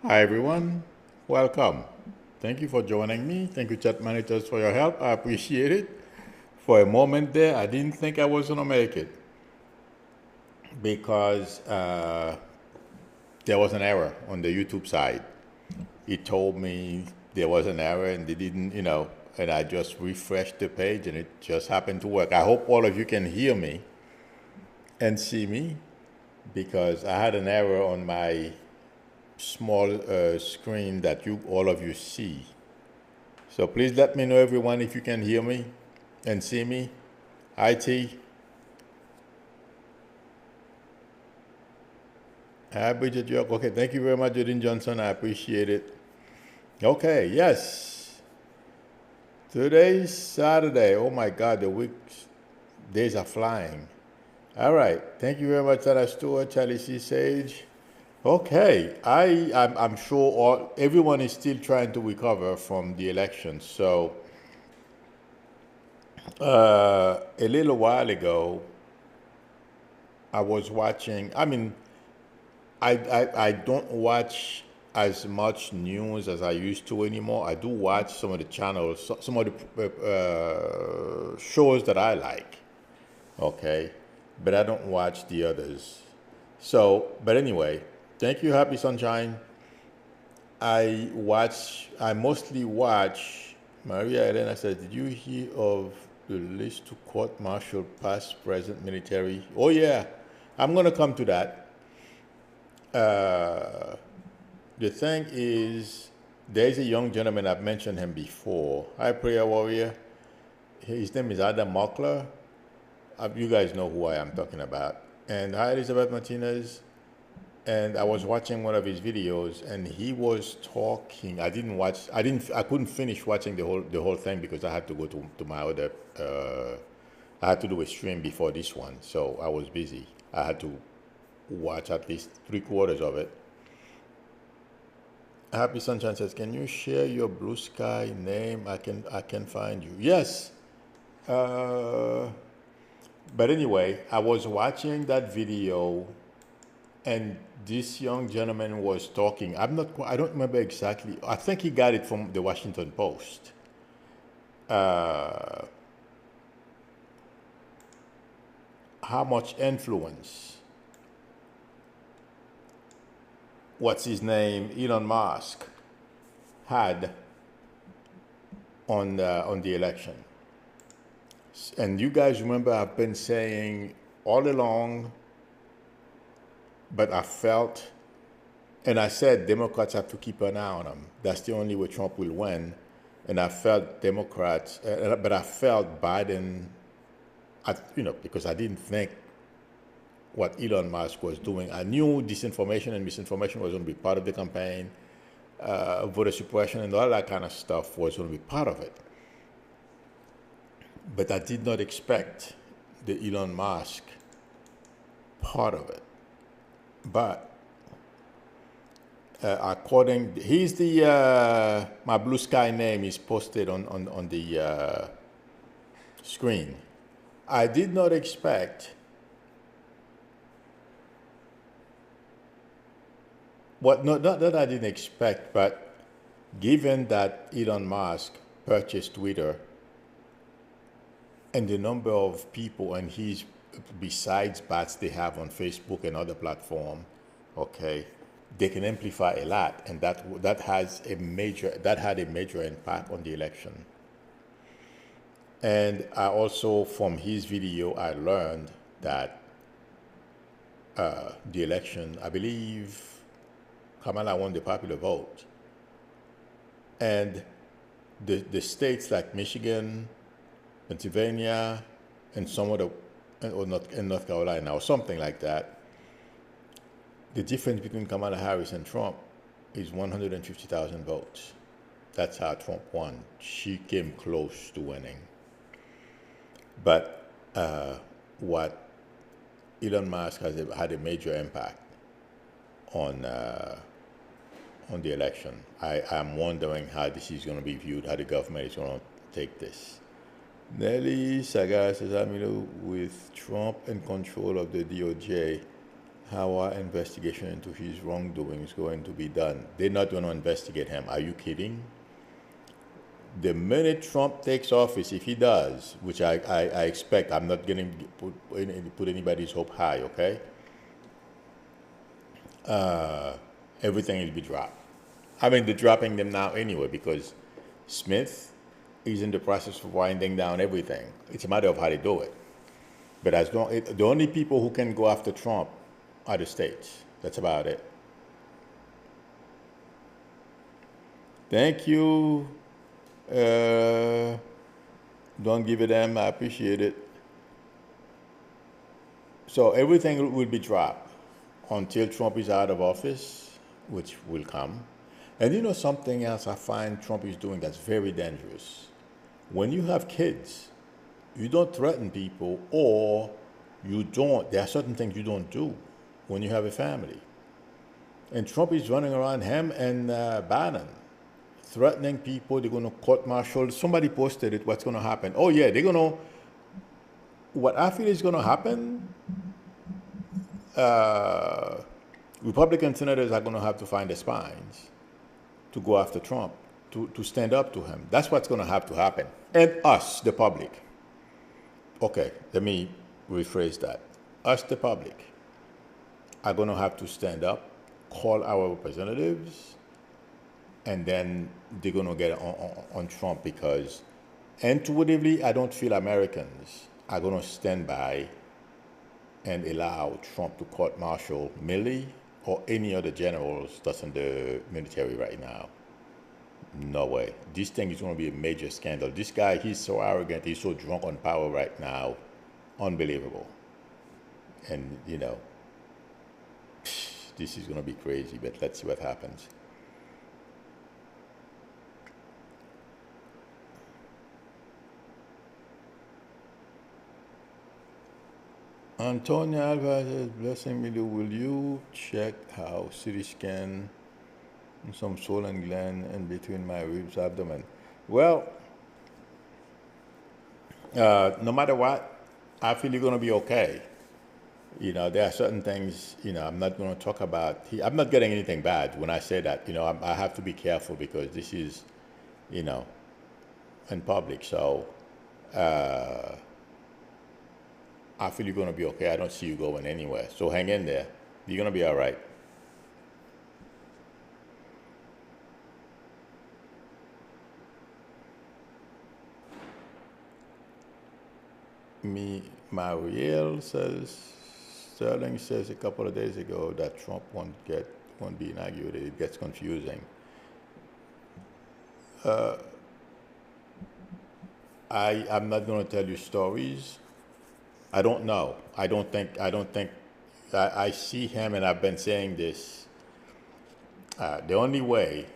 Hi everyone, welcome. Thank you for joining me. Thank you, chat managers, for your help. I appreciate it. For a moment there, I didn't think I was gonna make it because there was an error on the YouTube side. It told me there was an error and they didn't, and I just refreshed the page and it just happened to work. I hope all of you can hear me and see me because I had an error on my small screen that all of you see. So please let me know, everyone, if you can hear me and see me. IT. Hi, Bridget York. Okay, thank you very much, Jodin Johnson. I appreciate it. Okay, yes. Today's Saturday. Oh my God, the weeks, days are flying. All right. Thank you very much, Sarah Stewart, Charlie C. Sage. Okay, I'm sure everyone is still trying to recover from the election. So a little while ago, I was watching. I don't watch as much news as I used to anymore. I do watch some of the channels, some of the shows that I like, okay? But I don't watch the others. So, but anyway, thank you, Happy Sunshine. I mostly watch, Maria Elena says, did you hear of the list to court martial past, present military? Oh, yeah, I'm going to come to that. The thing is, there's a young gentleman, I've mentioned him before. Hi, Prayer Warrior. His name is Adam Mockler. You guys know who I am talking about. And hi, Elizabeth Martinez. And I was watching one of his videos, and he was talking. I couldn't finish watching the whole thing because I had to go to my other. I had to do a stream before this one, so I was busy. I had to watch at least 3/4 of it. Happy Sunshine says, "Can you share your Blue Sky name? I can find you." Yes. Uh, but anyway, I was watching that video, and this young gentleman was talking. I don't remember exactly. I think he got it from the Washington Post. How much influence? What's his name? Elon Musk had on the election. And you guys remember I've been saying all along, but I felt, and I said Democrats have to keep an eye on him. That's the only way Trump will win. And I felt Democrats, but I felt Biden, because I didn't think what Elon Musk was doing. I knew disinformation and misinformation was going to be part of the campaign. Voter suppression and all that kind of stuff was going to be part of it. But I did not expect the Elon Musk part of it. But he's the, my Blue Sky name is posted on the screen. I did not expect not that I didn't expect, but given that Elon Musk purchased Twitter and the number of people, and he's, besides bots they have on Facebook and other platforms, okay, they can amplify a lot, and that had a major impact on the election. And I also, from his video, I learned that the election, I believe Kamala won the popular vote. And the states like Michigan, Pennsylvania, and some other, in North Carolina or something like that, the difference between Kamala Harris and Trump is 150,000 votes. That's how Trump won. She came close to winning. But what Elon Musk has had a major impact on the election. I'm wondering how this is going to be viewed, how the government is going to take this. Nelly Saga says, with Trump in control of the DOJ, how our investigation into his wrongdoing is going to be done. They're not going to investigate him. Are you kidding? The minute Trump takes office, if he does, which I expect, I'm not going to put anybody's hope high, okay? Everything will be dropped. I mean, they're dropping them now anyway because Smith is in the process of winding down everything. It's a matter of how they do it. But the only people who can go after Trump are the states. That's about it. Thank you. Don't give it them. I appreciate it. So everything will be dropped until Trump is out of office, which will come. And you know something else I find Trump is doing that's very dangerous? When you have kids, you don't threaten people, or there are certain things you don't do when you have a family. And Trump is running around, him and Bannon, threatening people. They're going to court-martial. Somebody posted it, what's going to happen. Oh yeah, what I feel is going to happen, Republican senators are going to have to find the spines to go after Trump, to stand up to him. That's what's going to have to happen. And us, the public. Okay, let me rephrase that. Us, the public, are going to have to stand up, call our representatives, and then they're going to get on Trump because intuitively, I don't feel Americans are going to stand by and allow Trump to court-martial Milley or any other generals that's in the military right now. No way. This thing is going to be a major scandal. This guy, he's so arrogant, he's so drunk on power right now. Unbelievable. And, you know, this is going to be crazy, but let's see what happens. Antonia Alvarez is blessing me. Will you check how CT scan some swollen gland in between my ribs, abdomen? Well, no matter what, I feel you're going to be okay. You know, there are certain things, you know, I'm not going to talk about. I'm not getting anything bad when I say that. You know, I have to be careful because this is, you know, in public. So I feel you're going to be okay. I don't see you going anywhere. So hang in there. You're going to be all right. Marielle says, Sterling says a couple of days ago that Trump won't be inaugurated. It gets confusing. I'm not going to tell you stories. I don't know. I see him, and I've been saying this. The only way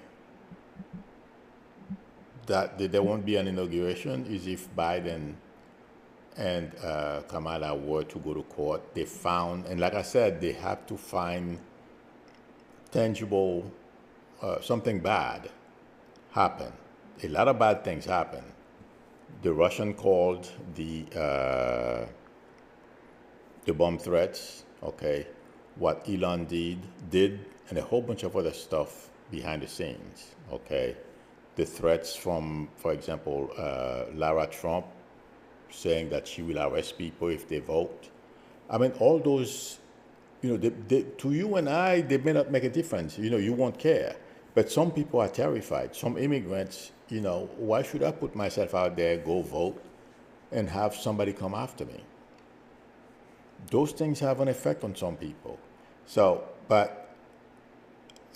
that there won't be an inauguration is if Biden and Kamala were to go to court. They found, and like I said, they have to find tangible, something bad happen. A lot of bad things happen. The Russian called the bomb threats, okay, what Elon did, and a whole bunch of other stuff behind the scenes, okay. The threats from, for example, Lara Trump, saying that she will arrest people if they vote. I mean, all those, you know, to you and I, they may not make a difference. You know, you won't care. But some people are terrified. Some immigrants, you know, why should I put myself out there, go vote, and have somebody come after me? Those things have an effect on some people. So, but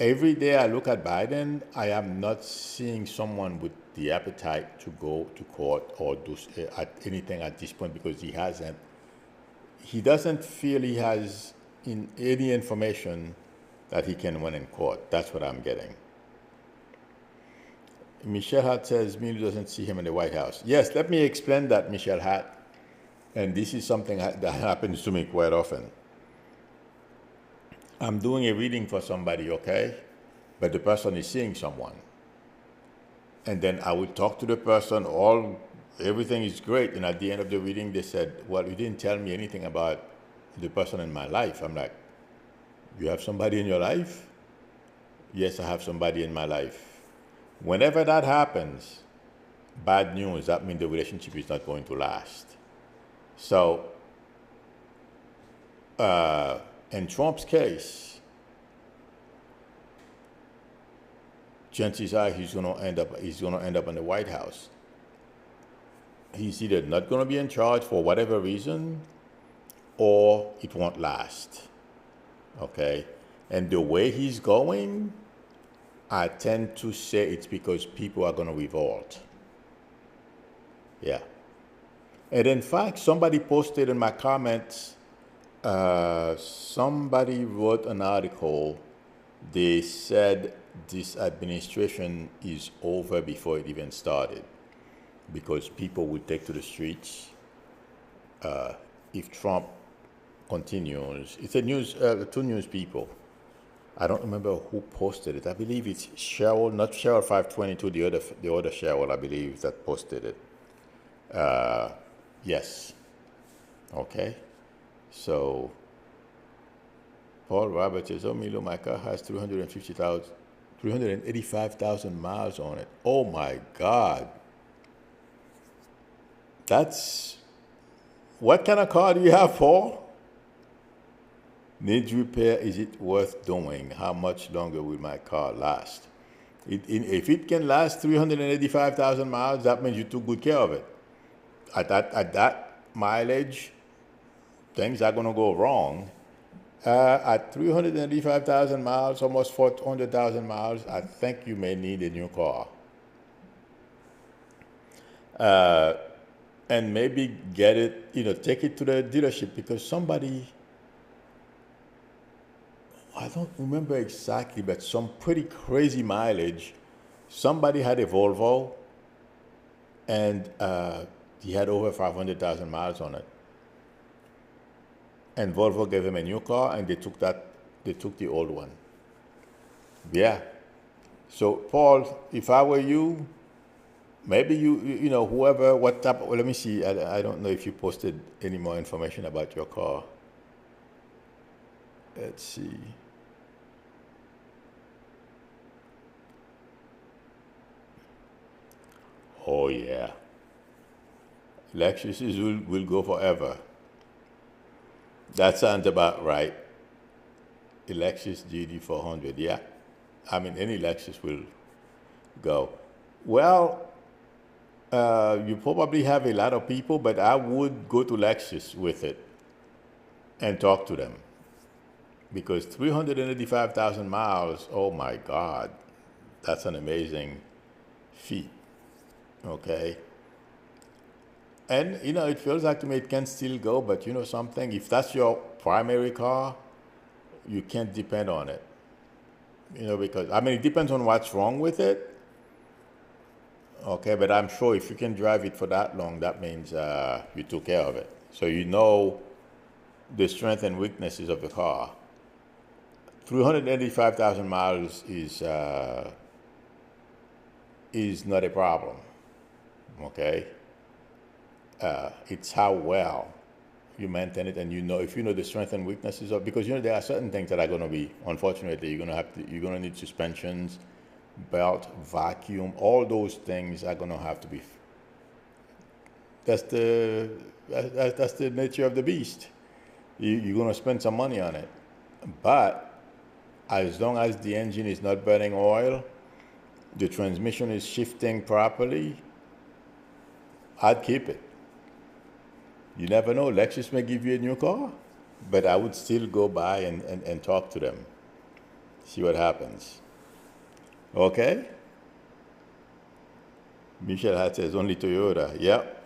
every day I look at Biden, I am not seeing someone with the appetite to go to court or do anything at this point because he doesn't feel he has any information that he can win in court. That's what I'm getting. Michelle Hart says Milo doesn't see him in the White House. Yes, let me explain that, Michelle Hart. And this is something that happens to me quite often. I'm doing a reading for somebody, okay? But the person is seeing someone. And then I would talk to the person, everything is great. And at the end of the reading, they said, well, you didn't tell me anything about the person in my life. I'm like, You have somebody in your life? Yes, I have somebody in my life. Whenever that happens, bad news, that means the relationship is not going to last. So, in Trump's case, chances are he's going to end up in the White House. He's either not going to be in charge for whatever reason, or it won't last. Okay? And the way he's going, I tend to say it's because people are going to revolt. Yeah. And in fact, somebody posted in my comments, somebody wrote an article. They said this administration is over before it even started because people will take to the streets if Trump continues. It's a news, two news people. I don't remember who posted it. I believe it's Cheryl, not Cheryl 522, the other Cheryl, I believe, that posted it. Yes. Okay. So Paul Roberts says, "Oh, Milo, my car has 385,000 miles on it." Oh my God. That's, what kind of car do you have, Paul? Needs repair, is it worth doing? How much longer will my car last? If it can last 385,000 miles, that means you took good care of it. At that mileage, things are going to go wrong. At 385,000 miles, almost 400,000 miles, I think you may need a new car. And maybe get it, take it to the dealership because somebody, I don't remember exactly, but some pretty crazy mileage. Somebody had a Volvo, and he had over 500,000 miles on it. And Volvo gave him a new car, and they took the old one. Yeah. So Paul, if I were you, maybe whoever, what type. Well, let me see. I don't know if you posted any more information about your car. Let's see. Oh yeah. Lexuses will go forever. That sounds about right. A Lexus GD400, yeah. I mean, any Lexus will go. Well, you probably have a lot of people, but I would go to Lexus with it and talk to them. Because 385,000 miles, oh my God, that's an amazing feat, okay? And, it feels like to me it can still go, but something, if that's your primary car, you can't depend on it. Because, it depends on what's wrong with it. Okay, but I'm sure if you can drive it for that long, that means you took care of it. So you know the strength and weaknesses of the car. 385,000 miles is not a problem. Okay? It's how well you maintain it, and if you know the strength and weaknesses of, because there are certain things that are going to be, unfortunately, you're going to need suspensions, belt, vacuum, all those things are going to have to be. That's the nature of the beast. You're going to spend some money on it, but as long as the engine is not burning oil, the transmission is shifting properly, I'd keep it. You never know. Lexus may give you a new car, but I would still go by and talk to them, see what happens. Okay? Michelle had says only Toyota. Yep.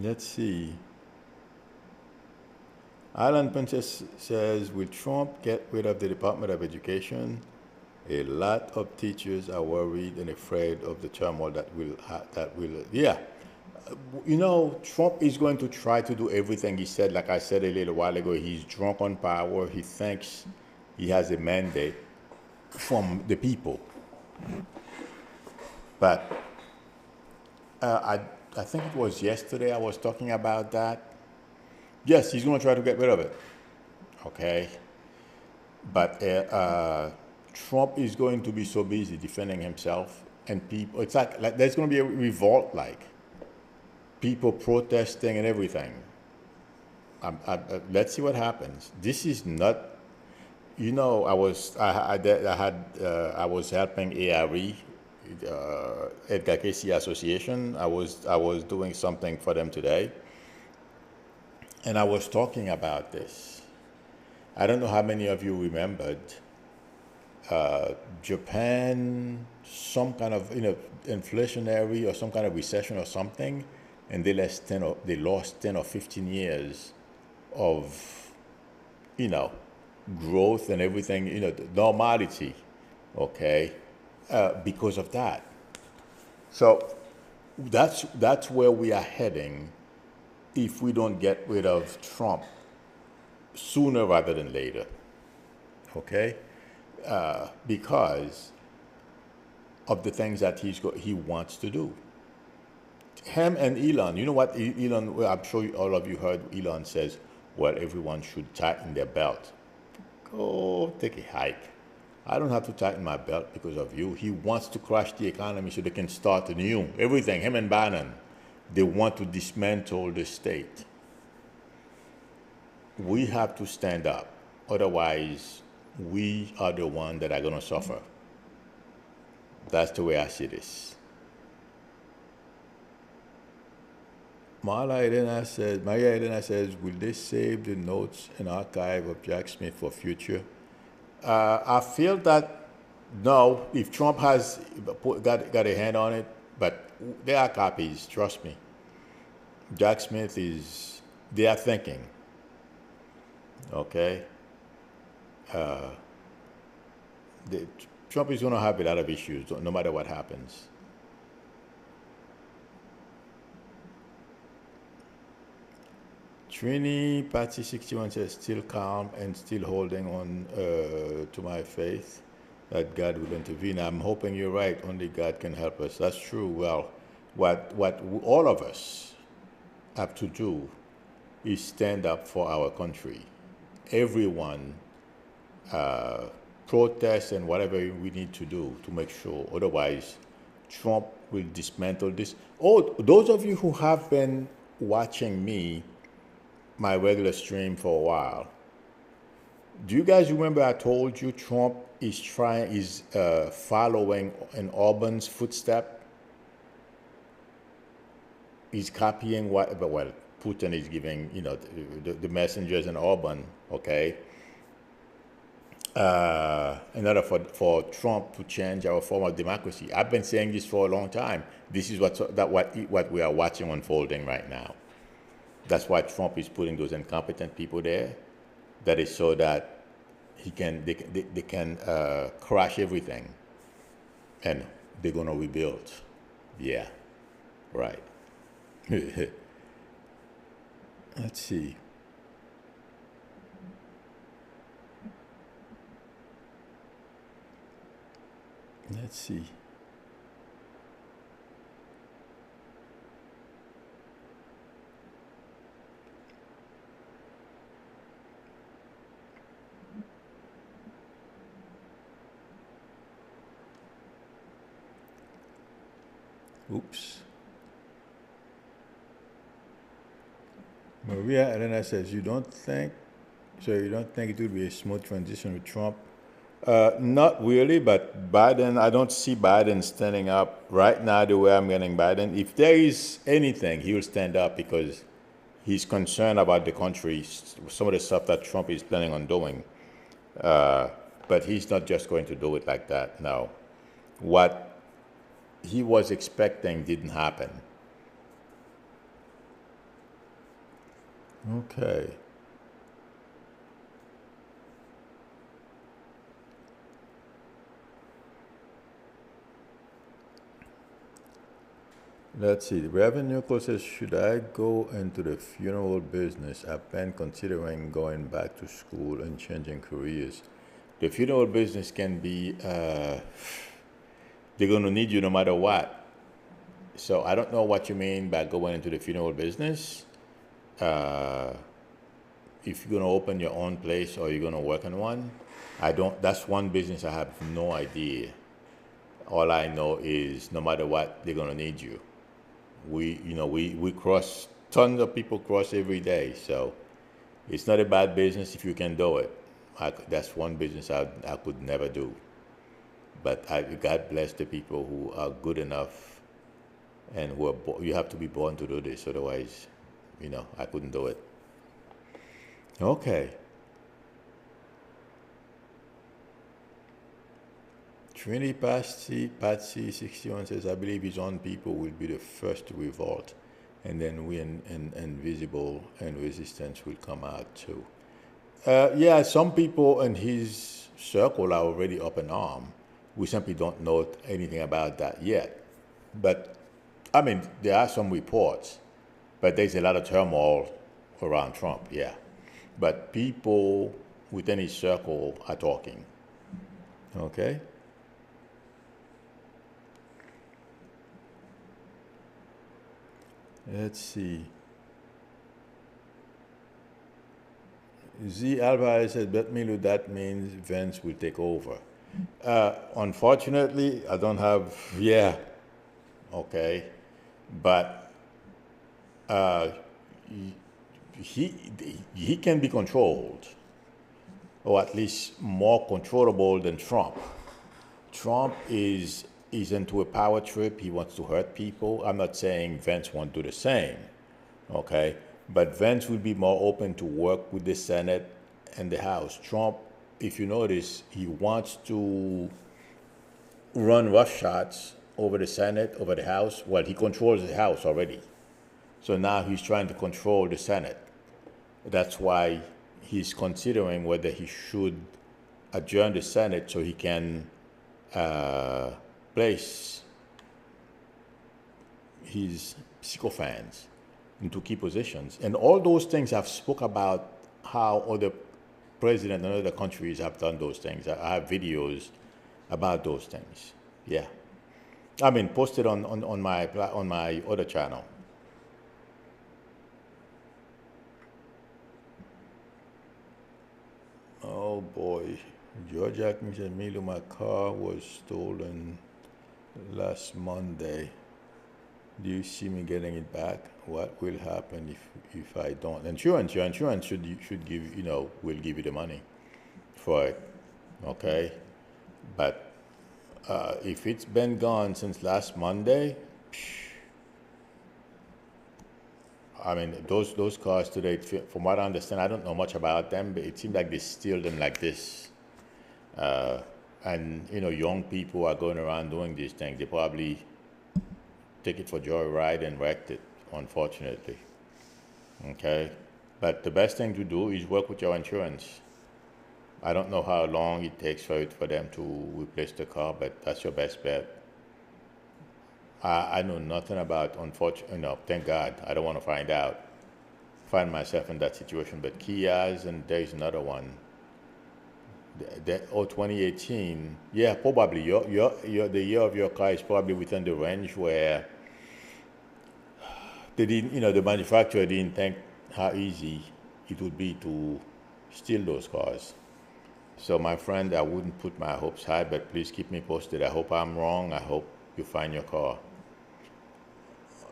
Let's see. Alan Princess says, will Trump get rid of the Department of Education? A lot of teachers are worried and afraid of the turmoil that will. Yeah. Trump is going to try to do everything he said. Like I said a little while ago, he's drunk on power. He thinks he has a mandate from the people. But I think it was yesterday I was talking about that. Yes, he's going to try to get rid of it. okay? But Trump is going to be so busy defending himself, and people, it's like there's going to be a revolt, like people protesting and everything. Let's see what happens. This is not, I was helping ARE, Edgar Casey Association. I was doing something for them today, and I was talking about this. I don't know how many of you remembered Japan, some kind of inflationary or some kind of recession or something, and they lost 10 or 15 years of growth and everything, normality, okay, because of that. So that's where we are heading if we don't get rid of Trump sooner rather than later, okay? Because of the things that he wants to do. Him and Elon, you know what Elon, well, I'm sure all of you heard Elon says, well, everyone should tighten their belt. Go take a hike. I don't have to tighten my belt because of you. He wants to crash the economy so they can start anew. Everything, him and Bannon, they want to dismantle the state. We have to stand up. Otherwise, we are the ones that are going to suffer. That's the way I see this. Maria Elena says, will they save the notes and archive of Jack Smith for future? I feel that no, if Trump has got a hand on it, but there are copies, trust me. Jack Smith they are thinking, okay? Trump is going to have a lot of issues no matter what happens. Trini Patsy 61 says, still calm and still holding on to my faith that God will intervene. I'm hoping you're right. Only God can help us. That's true. Well, what all of us have to do is stand up for our country. Everyone protest and whatever we need to do to make sure. Otherwise, Trump will dismantle this. Oh, those of you who have been watching my regular stream for a while, do you guys remember I told you Trump is following in Orban's footstep? He's copying what Putin is giving, the messengers in Orban, okay? In order for Trump to change our form of democracy. I've been saying this for a long time. This is what we are watching unfolding right now. That's why Trump is putting those incompetent people there. That is so that they can crash everything, and they're gonna rebuild. Yeah, right. Let's see. Let's see. Oops. Maria Elena says, you don't think it would be a smooth transition with Trump? Not really, but Biden, I don't see Biden standing up right now the way I'm getting Biden. If there is anything, he will stand up because he's concerned about the country, some of the stuff that Trump is planning on doing. But he's not just going to do it like that, no. What he was expecting didn't happen. Okay. Let's see. The revenue says, should I go into the funeral business? I've been considering going back to school and changing careers. The funeral business can be, they're going to need you no matter what. So I don't know what you mean by going into the funeral business. if you're gonna open your own place or you're gonna work in one. That's one business I have no idea. All I know is no matter what, they're gonna need you. We cross, tons of people cross every day, so it's not a bad business if you can do it. That's one business I could never do. But God bless the people who are good enough and who are, you have to be born to do this, otherwise, I couldn't do it. Okay. Trinity Patsy 61 says, I believe his own people will be the first to revolt, and then we invisible and resistance will come out too. Yeah, some people in his circle are already up in arms. We simply don't know anything about that yet. But, I mean, there are some reports, but there's a lot of turmoil around Trump, yeah. But people within his circle are talking, okay? Let's see. Z Alvarez said, "Bet Milu, that means Vance will take over." Unfortunately, I don't have. Yeah, okay, but he can be controlled, or at least more controllable than Trump. Trump is into a power trip. He wants to hurt people. I'm not saying Vance won't do the same, okay? But Vance will be more open to work with the Senate and the House. Trump, if you notice, he wants to run roughshods over the Senate, over the House. Well, he controls the House already. So now he's trying to control the Senate. That's why he's considering whether he should adjourn the Senate so he can place his sycophants into key positions. And all those things I've spoke about how other presidents in other countries have done those things. I have videos about those things. Yeah. I mean, posted on my other channel. Oh boy. George Ackman said, Milu, my car was stolen last Monday. Do you see me getting it back? What will happen if I don't? Insurance, your insurance should give, will give you the money for it, okay? But if it's been gone since last Monday, I mean, those cars today, from what I understand, I don't know much about them, but it seems like they steal them like this. And, young people are going around doing these things. They probably take it for joyride and wrecked it, unfortunately. Okay? But the best thing to do is work with your insurance. I don't know how long it takes for them to replace the car, but that's your best bet. I know nothing about, unfortunately, thank God, I don't want to find myself in that situation. But Kias, and there's another one. 2018, yeah, probably the year of your car is probably within the range where they didn't, the manufacturer didn't think how easy it would be to steal those cars. So my friend, I wouldn't put my hopes high, but please keep me posted. I hope I'm wrong. I hope you find your car.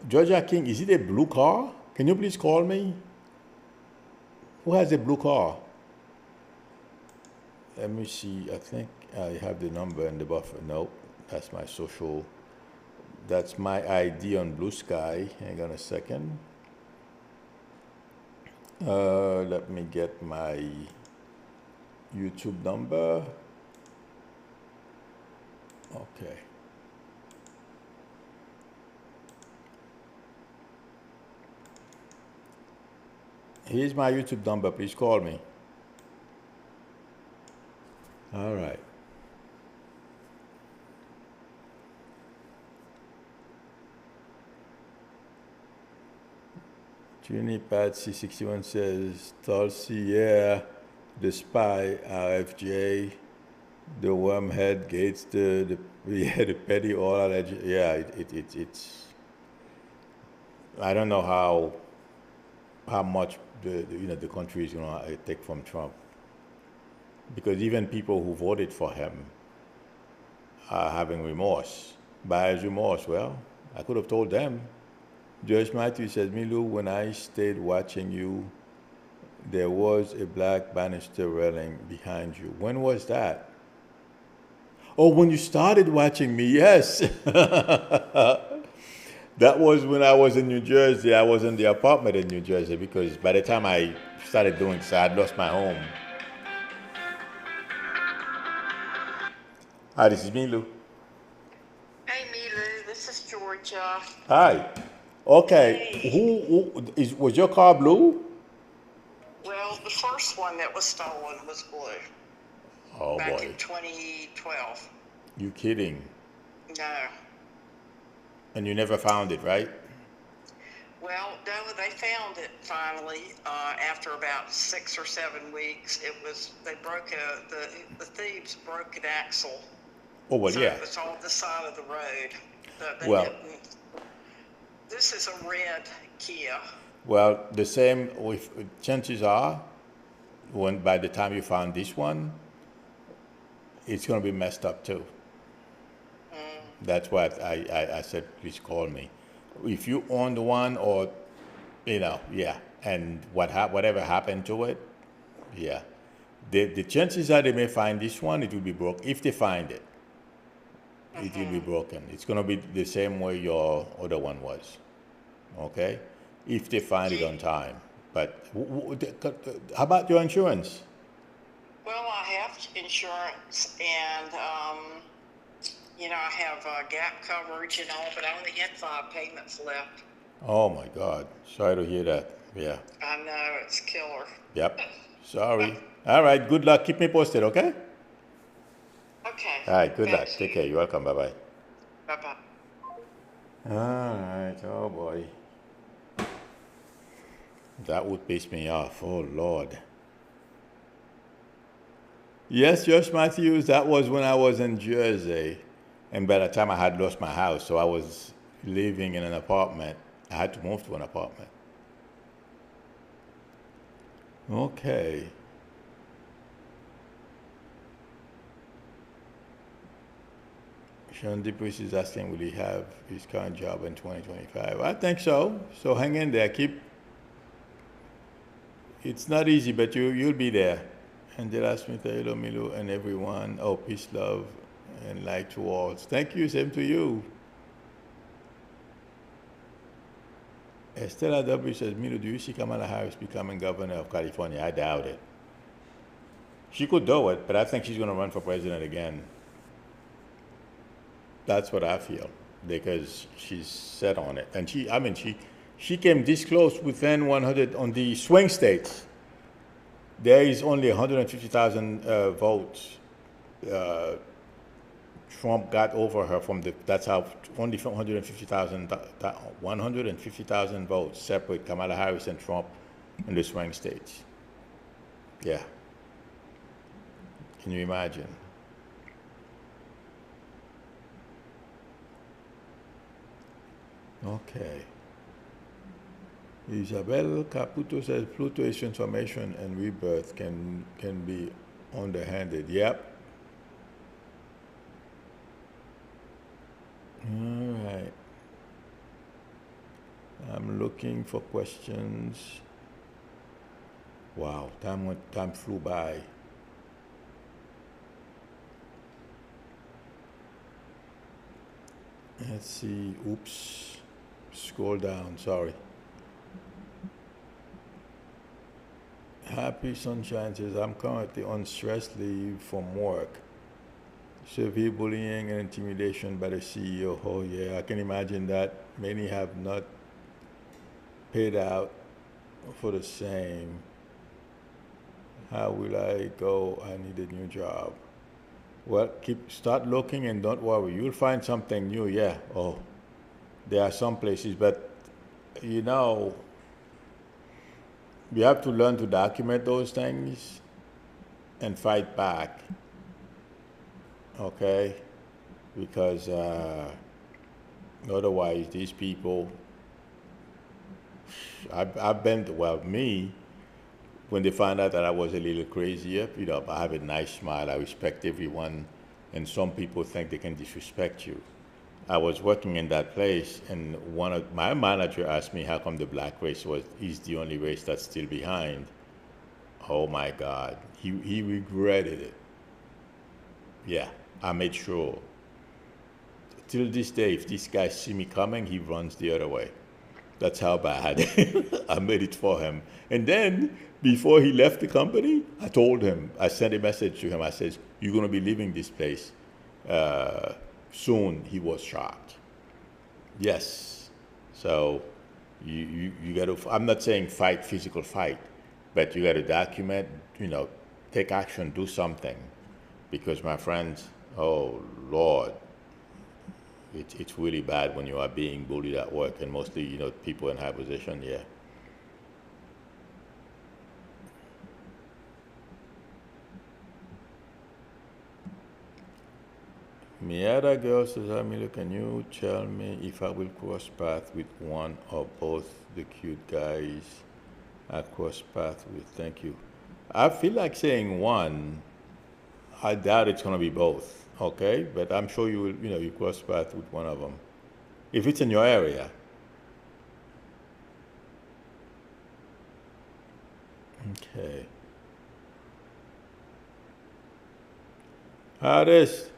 Georgia King, is it a blue car? Can you please call me? Who has a blue car? Let me see. I think I have the number in the buffer. Nope, that's my social. That's my ID on Blue Sky. Hang on a second. Let me get my YouTube number. Okay. Here's my YouTube number. Please call me. All right. Trini Patsy 61 says, Tulsi, yeah, the spy, RFJ, the wormhead, Gates, the petty oil, yeah, it's, I don't know how much the country is going to take from Trump. Because even people who voted for him are having remorse. Buyer's remorse. Well, I could have told them. Judge Matthew says, Milu, when I stayed watching you, there was a black banister railing behind you. When was that? Oh, when you started watching me, yes. That was when I was in New Jersey. I was in the apartment in New Jersey because by the time I started doing so, I'd lost my home. Hi, this is Milu. Hey, Milu, this is Georgia. Hi. Okay. Hey. Was your car blue? Well, the first one that was stolen was blue. Oh back boy. in 2012. You kidding? No. And you never found it, right? Well, no, they found it finally after about 6 or 7 weeks. They broke the thieves broke an axle. Oh well, So yeah. it was on the side of the road. Well, this is a red Kia. well, the same. With chances are, when by the time you found this one, it's going to be messed up too. That's why I said, please call me. If you own the one, or yeah, and whatever happened to it, yeah, the chances are they may find this one. It will be broke. If they find it, it will be broken. It's going to be the same way your other one was. Okay, if they find it on time. But how about your insurance? Well, I have insurance, and I have gap coverage and all, but I only had 5 payments left. Oh my God! Sorry to hear that. Yeah. I know, it's killer. Yep. Sorry. All right. Good luck. Keep me posted. Okay. Okay. All right. Good luck. Thanks. Take care. You're welcome. Bye bye. Bye-bye. All right. Oh boy. That would piss me off. Oh Lord. Yes, Josh Matthews. That was when I was in Jersey, and by the time I had lost my house, so I was living in an apartment. I had to move to an apartment. Okay. Sean DePriest is asking, will he have his current job in 2025? I think so. So hang in there. It's not easy, but you'll be there. And they'll ask me, hello, Milu, and everyone. Oh, peace, love, and light to all. Thank you. Same to you. Estella W says, Milu, do you see Kamala Harris becoming governor of California? I doubt it. She could do it, but I think she's going to run for president again. That's what I feel, because she's set on it. And she came this close within 100 on the swing states. There is only 150,000 votes. Trump got over her that's how only 150,000 votes separate Kamala Harris and Trump in the swing states. Yeah. Can you imagine? Okay. Isabel Caputo says Pluto is transformation and rebirth can be underhanded. Yep. All right. I'm looking for questions. Wow, time flew by. Let's see. Oops. Scroll down. Sorry. Happy Sunshine says, I'm currently on stress leave from work. Severe bullying and intimidation by the CEO. Oh yeah, I can imagine that. Many have not paid out for the same. How will I go? I need a new job. Well, start looking and don't worry. You'll find something new. Yeah. Oh, there are some places, but you have to learn to document those things and fight back. Okay? Because otherwise, these people, me, when they found out that I was a little crazier, I have a nice smile. I respect everyone, and some people think they can disrespect you. I was working in that place, and one of my manager asked me how come the black race is the only race that's still behind. Oh my God, he regretted it. Yeah, I made sure. Till this day, if this guy see me coming, he runs the other way. That's how bad I made it for him. And then before he left the company, I told him, I sent a message to him. I said, "You're going to be leaving this place soon." He was shocked. Yes. So you got to, I'm not saying fight physical fight, but you got to document, take action, do something. Because my friends, oh Lord, it's really bad when you are being bullied at work, and mostly, people in high position, yeah. Miata girl says, Amila, can you tell me if I will cross path with one or both the cute guys I cross path with? Thank you. I feel like saying one. I doubt it's going to be both, okay? But I'm sure you will, you cross path with one of them. If it's in your area. Okay. Artist.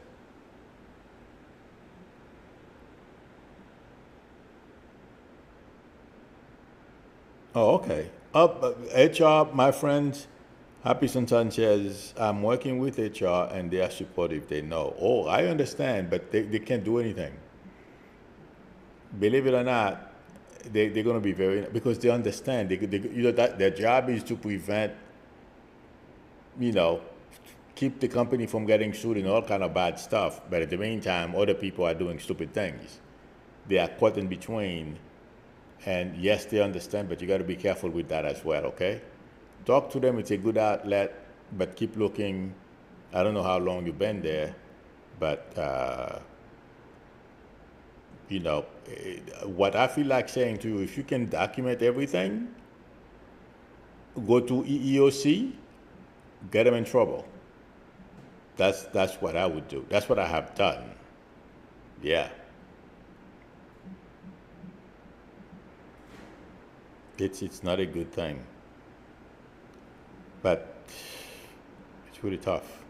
Oh, okay. HR, my friends, Happy Sanchez, I'm working with HR and they are supportive. They know. Oh, I understand, but they can't do anything. Believe it or not, they're going to be because they understand. That their job is to prevent, you know, keep the company from getting sued and all kind of bad stuff. But at the meantime, other people are doing stupid things. They are caught in between. And yes, they understand, but you got to be careful with that as well, okay? Talk to them. It's a good outlet, but keep looking. I don't know how long you've been there, but, what I feel like saying to you, if you can document everything, go to EEOC, get them in trouble. That's what I would do. That's what I have done. Yeah. It's not a good thing. But it's really tough.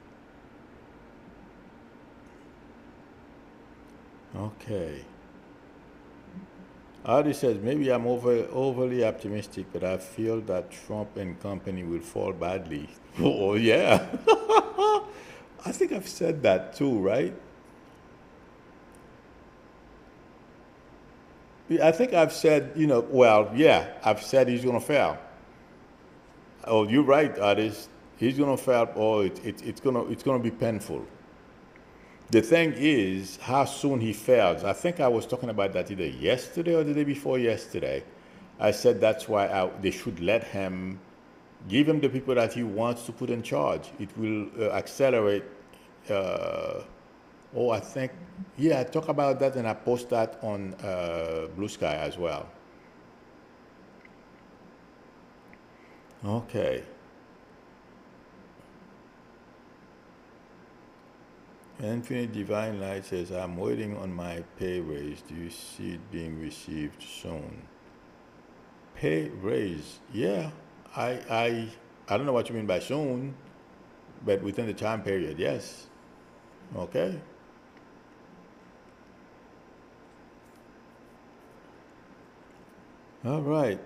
Okay. Artie says, maybe I'm overly optimistic, but I feel that Trump and company will fall badly. Oh, yeah. I think I've said that too, right? I think I've said, I've said he's going to fail. Oh, you're right, Artist. He's going to fail, or it's going to be painful. The thing is, how soon he fails. I think I was talking about that either yesterday or the day before yesterday. I said that's why they should let him, give him the people that he wants to put in charge. It will accelerate. I think, I talk about that and I post that on Blue Sky as well. Okay. Infinite Divine Light says, I'm waiting on my pay raise. Do you see it being received soon? Pay raise? Yeah. I don't know what you mean by soon, but within the time period, yes. Okay. All right.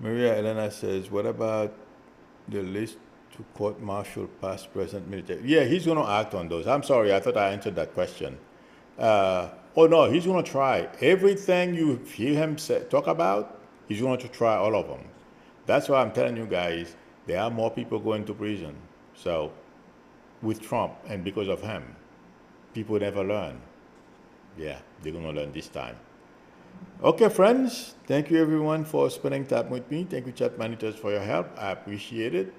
Maria Elena says, what about the list to court martial past, present, military? Yeah, he's going to act on those. I'm sorry, I thought I answered that question. No, he's going to try. Everything you hear him talk about, he's going to try all of them. That's why I'm telling you guys, there are more people going to prison. So, with Trump, and because of him, people never learn. Yeah, they're going to learn this time. Okay, friends, thank you everyone for spending time with me. Thank you, chat monitors, for your help. I appreciate it.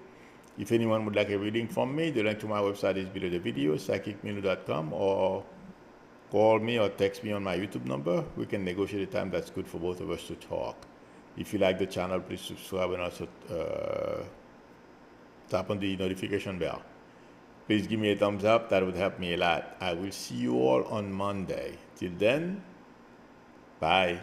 If anyone would like a reading from me, the link to my website is below the video, psychicmilo.com, or call me or text me on my YouTube number. We can negotiate a time that's good for both of us to talk. If you like the channel, please subscribe and also tap on the notification bell. Please give me a thumbs up. That would help me a lot. I will see you all on Monday. Till then, bye.